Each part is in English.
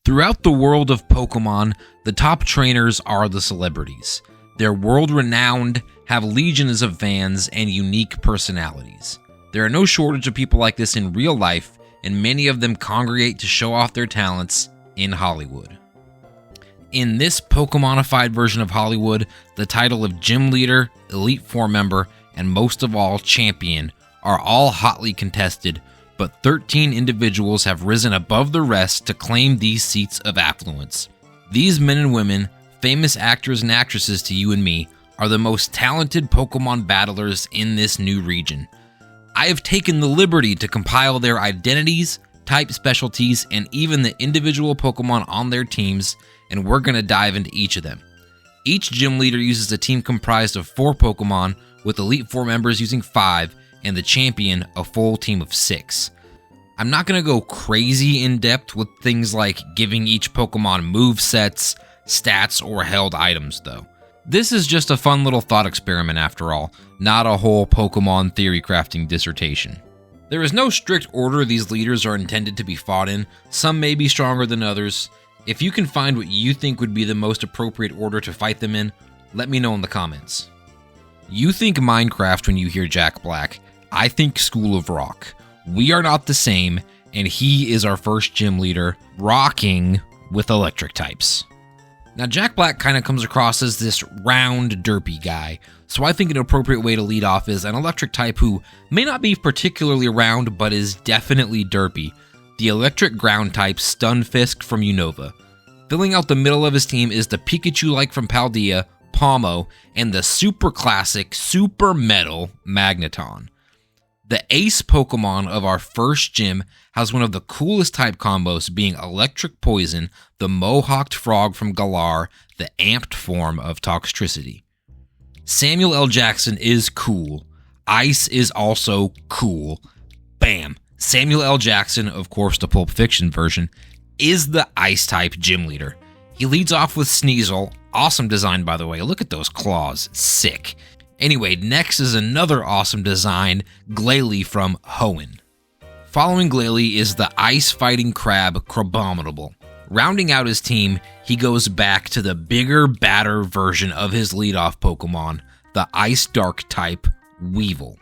Throughout the world of Pokemon, the top trainers are the celebrities. They're world-renowned, have legions of fans, and unique personalities. There are no shortage of people like this in real life, and many of them congregate to show off their talents in Hollywood. In this Pokemon-ified version of Hollywood, the title of Gym Leader, Elite Four member, and most of all, Champion are all hotly contested, but 13 individuals have risen above the rest to claim these seats of affluence. These men and women, famous actors and actresses to you and me, are the most talented Pokemon battlers in this new region. I have taken the liberty to compile their identities, type specialties, and even the individual Pokemon on their teams, and we're going to dive into each of them. Each gym leader uses a team comprised of 4 Pokemon, with Elite Four members using 5, and the champion a full team of 6. I'm not going to go crazy in depth with things like giving each Pokemon movesets, stats, or held items though. This is just a fun little thought experiment after all, not a whole Pokemon theory crafting dissertation. There is no strict order these leaders are intended to be fought in, some may be stronger than others. If you can find what you think would be the most appropriate order to fight them in, let me know in the comments. You think Minecraft when you hear Jack Black, I think School of Rock. We are not the same, and he is our first gym leader, rocking with electric types. Now Jack Black kind of comes across as this round, derpy guy, so I think an appropriate way to lead off is an electric type who may not be particularly round, but is definitely derpy. The electric ground type Stunfisk from Unova. Filling out the middle of his team is the Pikachu-like from Paldea, Palmo, and the super classic, super metal Magneton. The ace Pokemon of our first gym has one of the coolest type combos, being Electric Poison, the Mohawked Frog from Galar, the amped form of Toxtricity. Samuel L. Jackson is cool. Ice is also cool. Bam! Samuel L. Jackson, of course the Pulp Fiction version, is the Ice-type gym leader. He leads off with Sneasel. Awesome design, by the way. Look at those claws. Sick. Anyway, next is another awesome design, Glalie from Hoenn. Following Glalie is the ice-fighting crab Crabominable. Rounding out his team, he goes back to the bigger, badder version of his leadoff Pokemon, the Ice Dark type Weevil.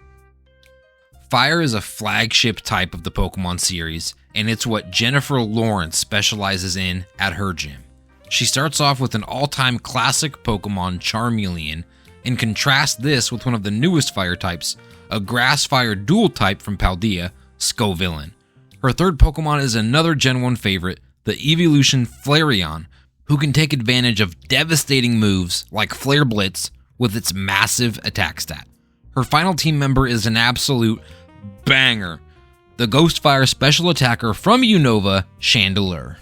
Fire is a flagship type of the Pokemon series, and it's what Jennifer Lawrence specializes in at her gym. She starts off with an all-time classic Pokemon, Charmeleon, and contrast this with one of the newest fire types, a grass-fire dual type from Paldea, Scovillain. Her third Pokemon is another Gen 1 favorite, the Evolution Flareon, who can take advantage of devastating moves like Flare Blitz with its massive attack stat. Her final team member is an absolute banger, the Ghostfire special attacker from Unova, Chandelure.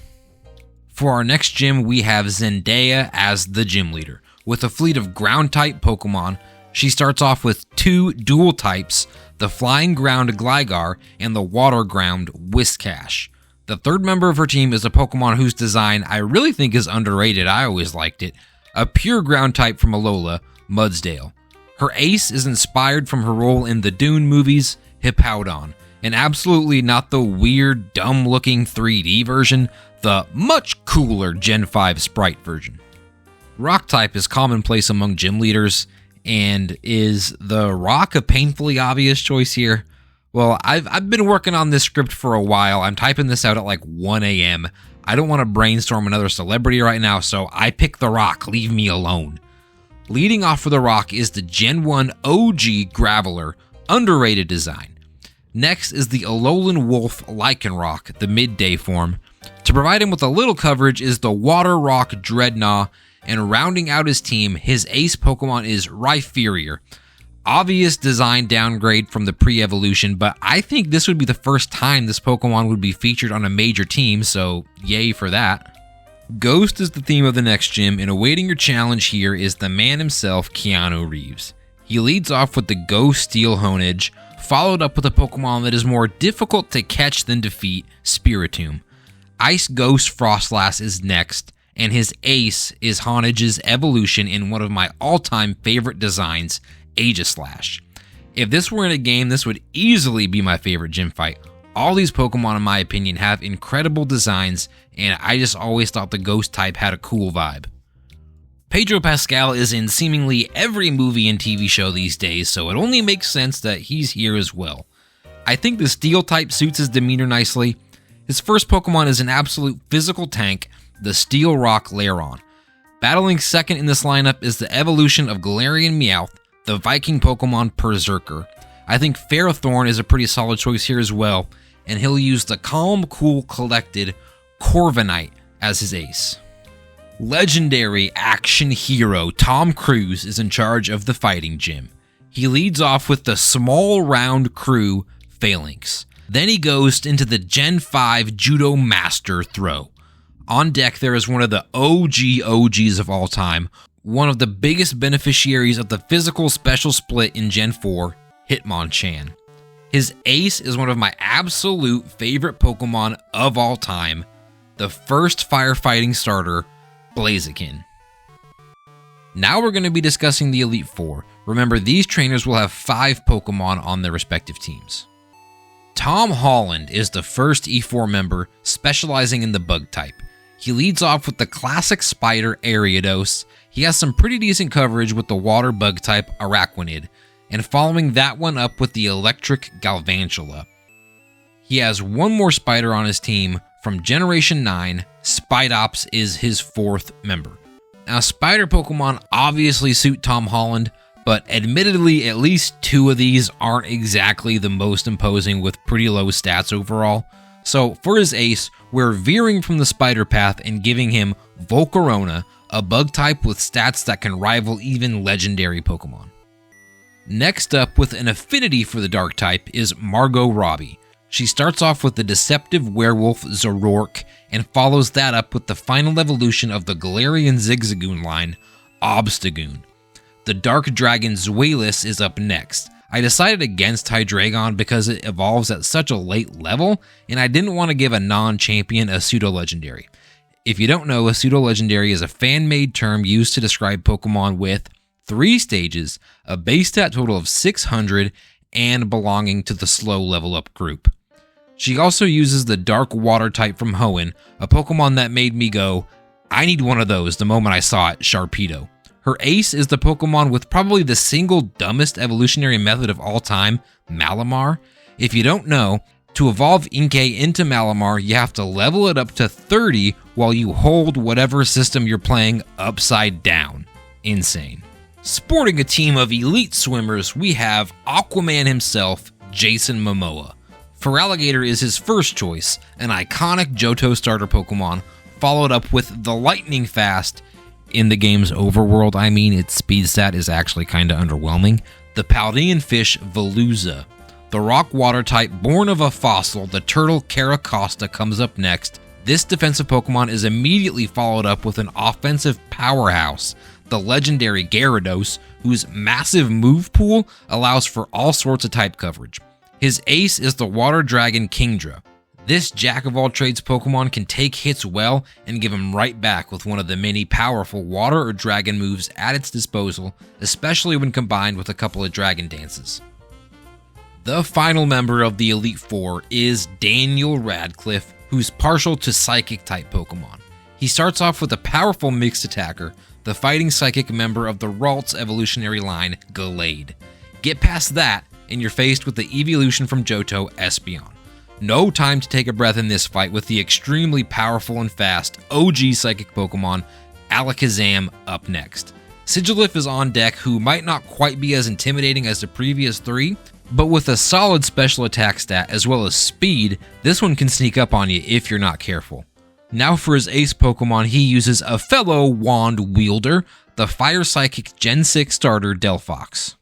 For our next gym, we have Zendaya as the gym leader. With a fleet of ground-type Pokemon, she starts off with 2 dual types, the Flying Ground Gligar and the Water Ground Whiscash. The third member of her team is a Pokemon whose design I really think is underrated. I always liked it. A pure ground type from Alola, Mudsdale. Her ace is inspired from her role in the Dune movies, Hippowdon, and absolutely not the weird, dumb-looking 3D version, the much cooler Gen 5 sprite version. Rock type is commonplace among gym leaders, and is the Rock a painfully obvious choice here? Well, I've been working on this script for a while. I'm typing this out at like 1 a.m. I don't want to brainstorm another celebrity right now, so I pick the Rock. Leave me alone. Leading off for the Rock is the Gen 1 OG Graveler, underrated design. Next is the Alolan Wolf Lycanroc, the midday form. To provide him with a little coverage is the Water Rock Dreadnought, and rounding out his team, his ace Pokemon is Rhyperior. Obvious design downgrade from the pre-evolution, but I think this would be the first time this Pokemon would be featured on a major team, so yay for that. Ghost is the theme of the next gym, and awaiting your challenge here is the man himself, Keanu Reeves. He leads off with the Ghost Steel Honedge, followed up with a Pokemon that is more difficult to catch than defeat, Spiritomb. Ice Ghost Frostlass is next, and his ace is Honedge's evolution in one of my all-time favorite designs, Aegislash. If this were in a game, this would easily be my favorite gym fight. All these Pokemon, in my opinion, have incredible designs, and I just always thought the Ghost type had a cool vibe. Pedro Pascal is in seemingly every movie and TV show these days, so it only makes sense that he's here as well. I think the Steel type suits his demeanor nicely. His first Pokemon is an absolute physical tank, the Steel Rock Lairon. Battling second in this lineup is the evolution of Galarian Meowth, the Viking Pokemon Berserker. I think Ferrothorn is a pretty solid choice here as well, and he'll use the calm, cool, collected Corviknight as his ace. Legendary action hero Tom Cruise is in charge of the fighting gym. He leads off with the small round crew Phalanx. Then he goes into the Gen 5 Judo Master throw. On deck there is one of the OGs of all time, one of the biggest beneficiaries of the physical special split in Gen 4, Hitmonchan. His ace is one of my absolute favorite Pokemon of all time, the first firefighting starter, Blaziken. Now we're going to be discussing the Elite Four. Remember, these trainers will have 5 Pokemon on their respective teams. Tom Holland is the first E4 member specializing in the bug type. He leads off with the classic spider Ariados. He has some pretty decent coverage with the water bug type Araquanid, and following that one up with the electric Galvantula. He has one more spider on his team from Generation 9. Spidops is his 4th member. Now, spider Pokemon obviously suit Tom Holland, but admittedly at least 2 of these aren't exactly the most imposing with pretty low stats overall. So for his ace, we're veering from the spider path and giving him Volcarona, a bug type with stats that can rival even legendary Pokemon. Next up, with an affinity for the dark type, is Margot Robbie. She starts off with the deceptive werewolf Zoroark and follows that up with the final evolution of the Galarian Zigzagoon line, Obstagoon. The dark dragon Zweilous is up next. I decided against Hydreigon because it evolves at such a late level, and I didn't want to give a non-champion a pseudo-legendary. If you don't know, a pseudo-legendary is a fan-made term used to describe Pokemon with 3 stages, a base stat total of 600, and belonging to the slow level up group. She also uses the dark water type from Hoenn, a Pokemon that made me go, I need one of those the moment I saw it, Sharpedo. Her ace is the Pokemon with probably the single dumbest evolutionary method of all time, Malamar. If you don't know, to evolve Inkay into Malamar, you have to level it up to 30 while you hold whatever system you're playing upside down. Insane. Sporting a team of elite swimmers, we have Aquaman himself, Jason Momoa. Feraligatr is his first choice, an iconic Johto starter Pokemon, followed up with the lightning fast, in the game's overworld, its speed stat is actually kinda underwhelming, the Paldean fish Veluza. The rock water type born of a fossil, the turtle Caracosta, comes up next. This defensive Pokemon is immediately followed up with an offensive powerhouse, the legendary Gyarados, whose massive move pool allows for all sorts of type coverage. His ace is the water dragon Kingdra. This jack-of-all-trades Pokemon can take hits well and give them right back with one of the many powerful water or dragon moves at its disposal, especially when combined with a couple of dragon dances. The final member of the Elite Four is Daniel Radcliffe, who's partial to Psychic-type Pokemon. He starts off with a powerful mixed attacker, the fighting Psychic member of the Ralts evolutionary line, Gallade. Get past that, and you're faced with the evolution from Johto, Espeon. No time to take a breath in this fight with the extremely powerful and fast OG Psychic Pokemon, Alakazam, up next. Sigilyph is on deck, who might not quite be as intimidating as the previous 3, but with a solid special attack stat as well as speed, this one can sneak up on you if you're not careful. Now for his ace Pokemon, he uses a fellow wand wielder, the Fire Psychic Gen 6 starter Delphox.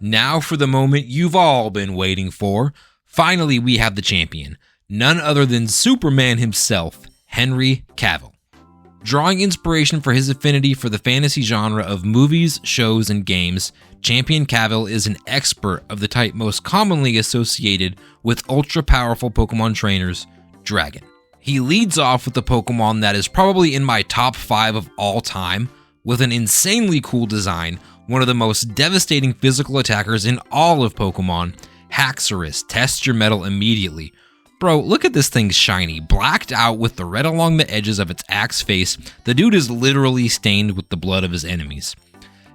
Now for the moment you've all been waiting for. Finally, we have the champion, none other than Superman himself, Henry Cavill. Drawing inspiration for his affinity for the fantasy genre of movies, shows, and games, Champion Cavill is an expert of the type most commonly associated with ultra-powerful Pokemon trainers, Dragon. He leads off with the Pokemon that is probably in my top 5 of all time, with an insanely cool design, one of the most devastating physical attackers in all of Pokemon, Haxorus, test your metal immediately. Bro, look at this thing's shiny, blacked out with the red along the edges of its axe face. The dude is literally stained with the blood of his enemies.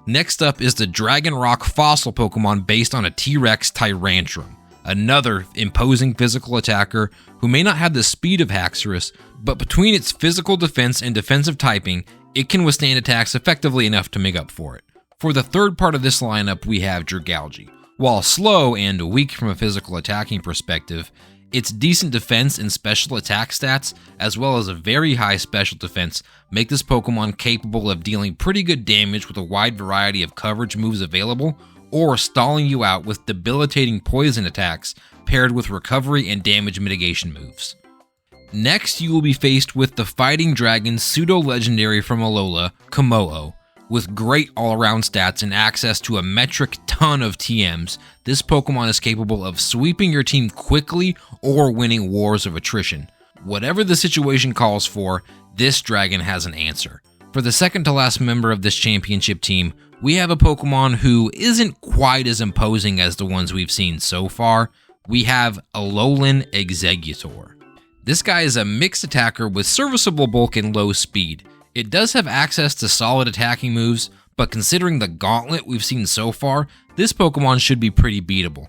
Next up is the Dragon Rock fossil Pokemon based on a T-Rex Tyrantrum, another imposing physical attacker who may not have the speed of Haxorus, but between its physical defense and defensive typing, it can withstand attacks effectively enough to make up for it. For the third part of this lineup, we have Dragalge. While slow and weak from a physical attacking perspective, its decent defense and special attack stats, as well as a very high special defense, make this Pokemon capable of dealing pretty good damage with a wide variety of coverage moves available, or stalling you out with debilitating poison attacks paired with recovery and damage mitigation moves. Next, you will be faced with the Fighting Dragon pseudo-legendary from Alola, Kommo-o. With great all-around stats and access to a metric ton of TMs, this Pokemon is capable of sweeping your team quickly or winning wars of attrition. Whatever the situation calls for, this dragon has an answer. For the second to last member of this championship team, we have a Pokemon who isn't quite as imposing as the ones we've seen so far. We have Alolan Exeggutor. This guy is a mixed attacker with serviceable bulk and low speed. It does have access to solid attacking moves, but considering the gauntlet we've seen so far, this Pokemon should be pretty beatable.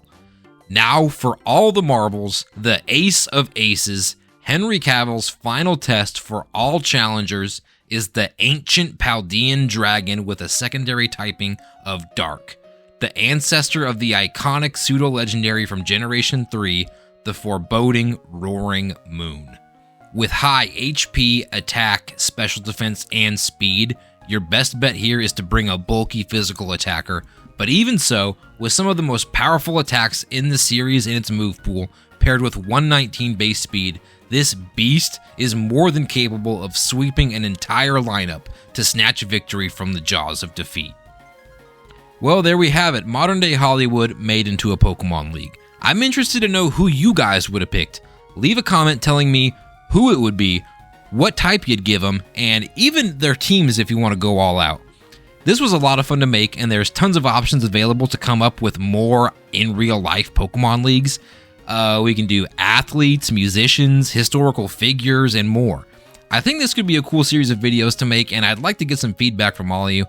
Now for all the marbles, the ace of aces, Henry Cavill's final test for all challengers is the ancient Paldean dragon with a secondary typing of Dark, the ancestor of the iconic pseudo-legendary from Generation 3, the foreboding Roaring Moon. With high HP, attack, special defense, and speed, your best bet here is to bring a bulky physical attacker, but even so, with some of the most powerful attacks in the series in its move pool, paired with 119 base speed, this beast is more than capable of sweeping an entire lineup to snatch victory from the jaws of defeat. Well, there we have it, modern day Hollywood made into a Pokemon League. I'm interested to know who you guys would have picked. Leave a comment telling me who it would be, what type you'd give them, and even their teams if you want to go all out. This was a lot of fun to make, and there's tons of options available to come up with more in real life Pokemon leagues. We can do athletes, musicians, historical figures, and more. I think this could be a cool series of videos to make, and I'd like to get some feedback from all of you.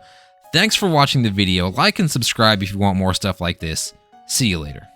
Thanks for watching the video. Like and subscribe if you want more stuff like this. See you later.